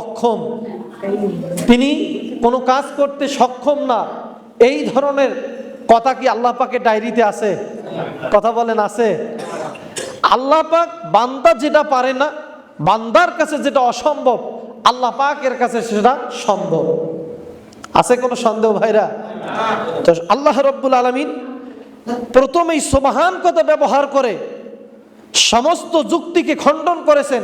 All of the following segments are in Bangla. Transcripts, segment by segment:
অক্ষম, তিনি কোনো কাজ করতে সক্ষম না, এই ধরনের কথা কি আল্লাহ পাকের ডায়েরিতে আছে? কথা বলেন, আছে? আল্লাহ পাক বান্দা যেটা পারে না, বান্দার কাছে যেটা অসম্ভব, আল্লাহ পাকের কাছে সেটা সম্ভব। আছে কোনো সন্দেহ ভাইরা? তো আল্লাহ রাব্বুল আলামিন প্রথমেই সুবহান কথা ব্যবহার করে সমস্ত যুক্তিকে খণ্ডন করেছেন।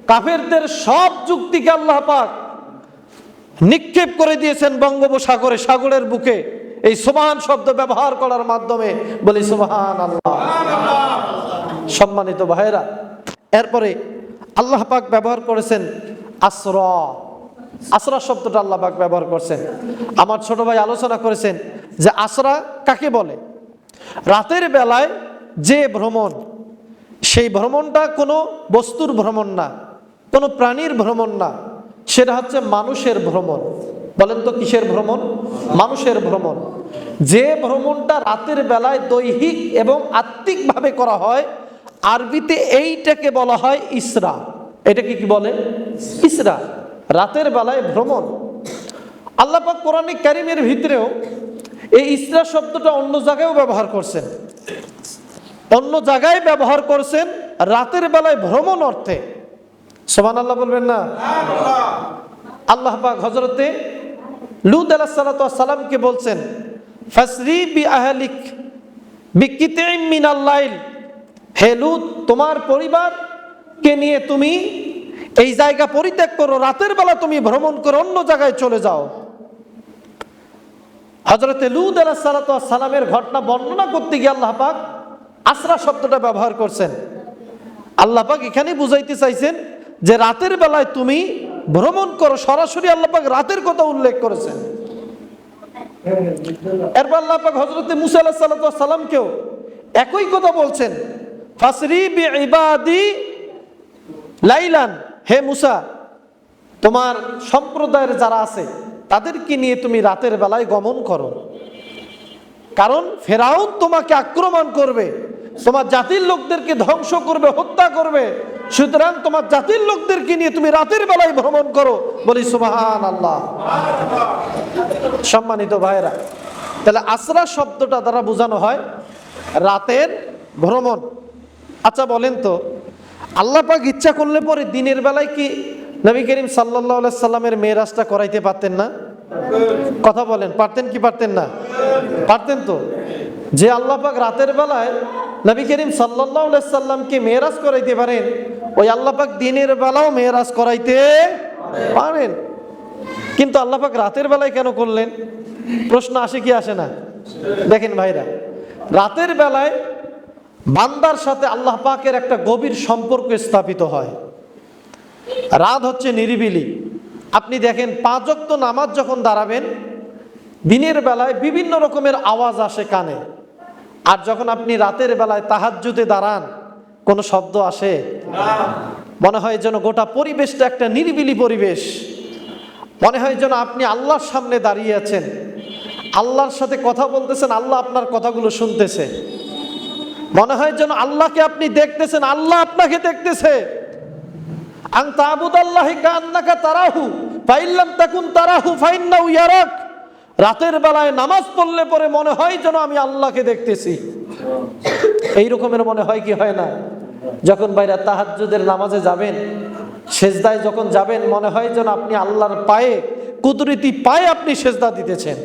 কাফেরদের সব যুক্তিকে আল্লাহ পাক নিক্ষেপ করে দিয়েছেন বঙ্গোপসাগরে, সাগরের বুকে, এই সুবহান শব্দ ব্যবহার করার মাধ্যমে। বলি সুবহানাল্লাহ। সম্মানিত ভাইরা, এরপরে আল্লাহ পাক ব্যবহার করেছেন আসরা। আসরা শব্দটা আল্লাহ পাক ব্যবহার করেছেন। আমার ছোট ভাই আলোচনা করেছেন যে আসরা কাকে বলে। রাতের বেলায় যে ভ্রমণ, সেই ভ্রমণটা কোনো বস্তুর ভ্রমণ না, কোনো প্রাণীর ভ্রমণ না, সেটা হচ্ছে মানুষের ভ্রমণ। বলেন তো কিসের ভ্রমণ? মানুষের ভ্রমণ। যে ভ্রমণটা রাতের বেলায় দৈহিক এবং আত্মিকভাবে করা হয়, আরবিতে এইটাকে বলা হয় ইসরা। এটাকে কি বলে? ইসরা, রাতের বেলায় ভ্রমণ। আল্লাহ পাক কোরআনে কারীমের ভিতরেও এই ইসরা শব্দটা অন্য জায়গায়ও ব্যবহার করছেন। অন্য জায়গায় ব্যবহার করছেন রাতের বেলায় ভ্রমণ অর্থে। সুবহানাল্লাহ বলবেন না? আল্লাহ পাক হযরতে লূত আলাইহিস সালাতু ওয়াস সালামকে বলছেন, ফাসরি বি আহলিক বিকিতিম মিনাল লাইল, হে লূত, তোমার পরিবারকে নিয়ে তুমি এই জায়গা পরিত্যাগ করো, রাতের বেলা তুমি ভ্রমণ করে অন্য জায়গায় চলে যাও। হযরতে লূত আলাইহিস সালাতু ওয়াস সালামের ঘটনা বর্ণনা করতে গিয়ে আল্লাহ পাক আসরা শব্দটা ব্যবহার করছেন। আল্লাহ পাক এখানে বুঝাইতে চাইছেন যে রাতের বেলায় তুমি ভ্রমণ করো। সরাসরি আল্লাহ পাক রাতের কথা উল্লেখ করেছেন। এরপর আল্লাহ পাক হযরতে মূসা আলাইহিস সালাতু ওয়াস সালামকেও একই কথা বলছেন, ফাসরি বিইবাদি লাইলান, হে মূসা, তোমার সম্প্রদায়ের যারা আছে তাদেরকে নিয়ে তুমি রাতের বেলায় গমন করো, কারণ ফেরাউন তোমাকে আক্রমণ করবে, তোমার জাতির লোকদেরকে ধ্বংস করবে, হত্যা করবে। সুতরাং তোমার জাতির লোকদেরকে নিয়ে তুমি রাতের বেলায় ভ্রমণ করো। বলি সুবহানাল্লাহ। সম্মানিত ভাইরা, তাহলে আসরা শব্দটা দ্বারা বোঝানো হয় রাতের ভ্রমণ। আচ্ছা বলেন তো, আল্লাহ পাক ইচ্ছা করলে পরে দিনের বেলায় কি নবী করিম সাল্লাল্লাহু আলাইহি সাল্লামের মেরাজটা করাইতে পারতেন না? কথা বলেন, পারতেন কি পারতেন না? পারতেন তো। যে আল্লাহ পাক রাতের বেলায় নবী করিম সাল্লাল্লাহু আলাইহি সাল্লামকে মেরাজ করাইতে পারেন, ওই আল্লাহ পাক দিনের বেলাও মেরাজ করাইতে পারেন। কিন্তু আল্লাহ পাক রাতের বেলায় কেন করলেন? প্রশ্ন আসে কি আসে না? দেখেন ভাইরা, রাতের বেলায় বান্দার সাথে আল্লাহ পাকের একটা গভীর সম্পর্ক স্থাপিত হয়। রাত হচ্ছে নিরিবিলি। আপনি দেখেন 5 ওয়াক্ত নামাজ যখন দাঁড়াবেন, দিনের বেলায় বিভিন্ন রকমের আওয়াজ আসে কানে, আর যখন আপনি রাতের বেলায় তাহাজ্জুদে দাঁড়ান, কোনো শব্দ আসে? মনে হয় যেন গোটা পরিবেশটা একটা নিরিবিলি পরিবেশ। মনে হয় যেন আপনি আল্লাহর সামনে দাঁড়িয়ে আছেন, আল্লাহর সাথে কথা বলতেছেন, আল্লাহ আপনার কথাগুলো শুনতেছে। মনে হয় যেন আল্লাহকে আপনি দেখতেছেন, আল্লাহ আপনাকে দেখতেছে। আন তা'বুদাল্লাহি কাআন্নাকা তারাহু ফাইন লাম তাকুন তারাহু ফাইন্নাহু ইয়ারাক। রাতের বেলায় নামাজ পড়লে পরে মনে হয় যেন আমি আল্লাহকে দেখতেছি। এই রকমের মনে হয় কি হয় না? যখন বাইরে তাহাজ্জুদের নামাজে যাবেন, সেজদায় যখন যাবেন, মনে হয় যেন আপনি আল্লাহর পায়ে, কুদরতি পায়ে আপনি সেজদা দিতেছেন।